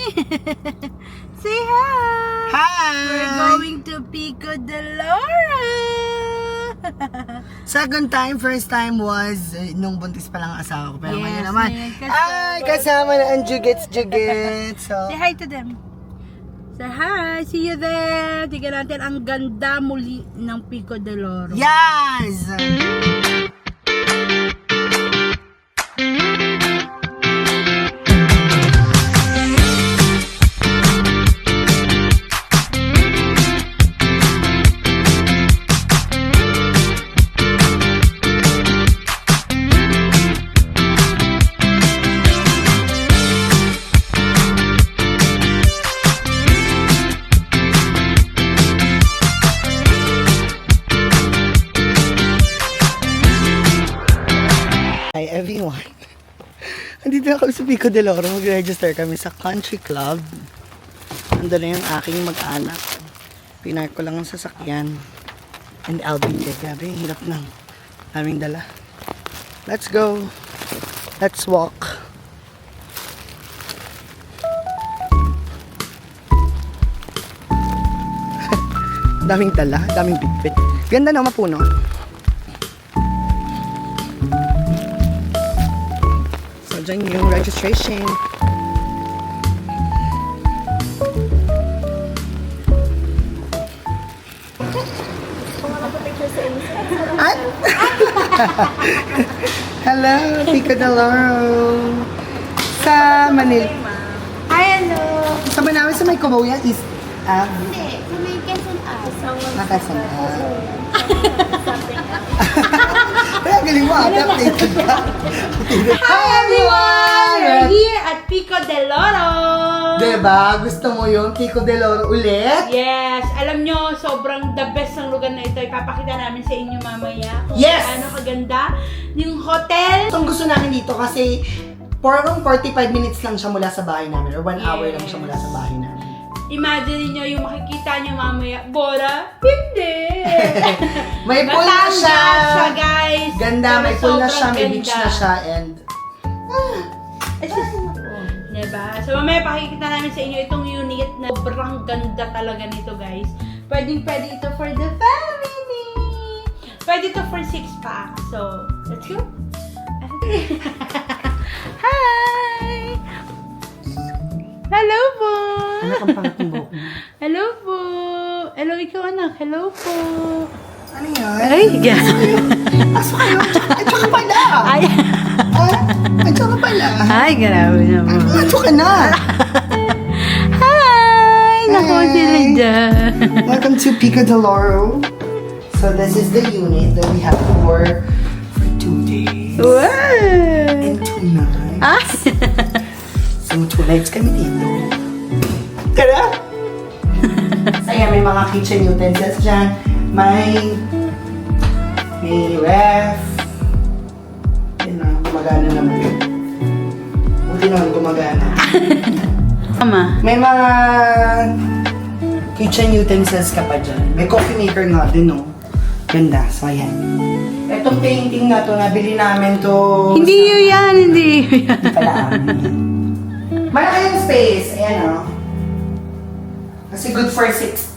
Say hi! Hi! We're going to Pico de Loro! Second time, first time was nung buntis pa lang ang asawa ko. Pero Yes, ngayon naman, ngayon ay, kasama na ang jugets-jugets. So, Say hi to them. Say hi! See you there! Tignan natin ang ganda muli ng Pico de Loro. yes! Hi everyone. Andito na kami sa Pico de Loro. Mag-register kami sa country club. Ando na yung aking mag-anak. Pinark ko lang ang sasakyan. And Alvin kay grabe, hirap ng aming dala. Let's go. Let's walk. Daming dala, daming bitbit. Ganda no, mapuno. So, dyan yung registration. At hello, Pico de Loro. Sa Manila. Hi, hello! Sa Manawi, sa may Kuboya, East Ave. Hindi, sa may Quezon Nakasan Kaya galing mo, updated ka. Hi everyone! We're here at Pico de Loro! Diba? Gusto mo yung Pico de Loro ulit? Yes! Alam nyo, sobrang the best ng lugar na ito. Ipapakita namin sa inyo mamaya kung Yes! ano kaganda. Yung hotel. Ang gusto namin dito kasi parang 45 minutes lang siya mula sa bahay namin or 1 hour lang siya mula sa bahay namin. Imagine niyo yung makikita niyo mamaya. Bora? Hindi! May pool na siya! Batangas siya, guys! Ganda, may Pero pool na siya, sobrang may beach ganda. na siya, and Diba? So mamaya pakikita namin sa inyo itong unit na sobrang ganda talaga nito, guys. Pwede ito for the family! Pwede ito for 6-pack. So, let's go! Hi! Hello po! anak ang pangat ng buhok mo. Hello po! Hello, ikaw anak. Hello po! Ano yun? Ay, Pasok kayo! At saka pala! Ay! At saka pala! Ay, grabe naman. Pasok ka na! Hi! Naku, sila dyan. Welcome to Pico de Loro. So this is the unit that we have for 2 days. Wow! And 2 nights. Ah! So 2 nights kami dito. Tara! So yeah, may mga kitchen utensils dyan. May ref. Yun na, gumagana naman. Buti naman gumagana. Mama. May mga kitchen utensils ka pa dyan. May coffee maker nga din, no? Ganda. So, ayan. Itong painting na to, nabili namin to. Hindi yun yan, hindi yun yan. Hindi pala amin. Malaki yung space. Ayan, no? Kasi good for 6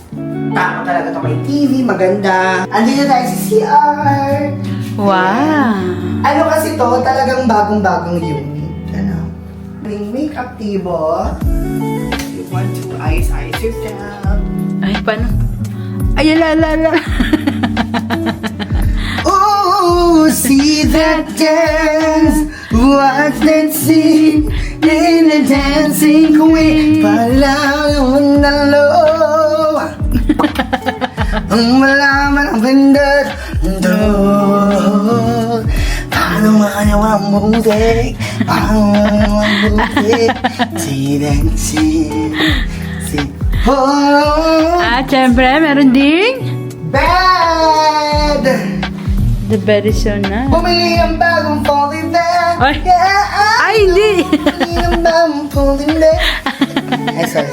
tao talaga to. May TV, maganda. Andito tayo sa CR. Wow! Ano kasi to, talagang bagong-bagong unit. Ano? May makeup table. You want to ice yourself. Ay, paano? Ay, la. Oh, see that dance. Watch that scene. In the dancing queen. Palawan na low. Ang malaman ang pindot. Paano makanyawang music? Paano makanyawang music? See that scene. See. Oh, At syempre, meron ding bad! the very soon na. Bumili ang bagong folding bed. Ay. Yeah, Ay, hindi! Bumili ang bagong folding bed. Ay, sorry.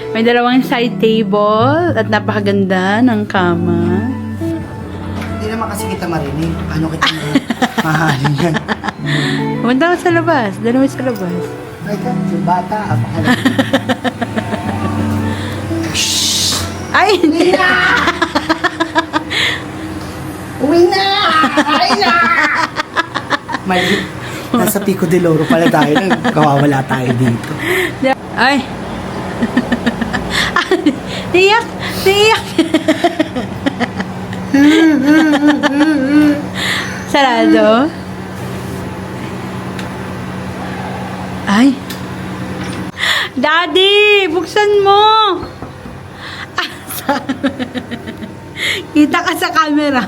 May dalawang side table at napakaganda ng kama. Hindi naman kasi kita marinig. Ano kita mahalin yan? Pumunta ka sa labas. Dalawa sa labas. Ay ka, yung bata, apakala. Ay, hindi. Uwi na! Ay na! Mali. Nasa Pico de Oro pala tayo. Kawawala tayo dito. Ay. Tiyak! Tiyak! Sarado? Ay. Daddy! Buksan mo! Kita ka sa camera.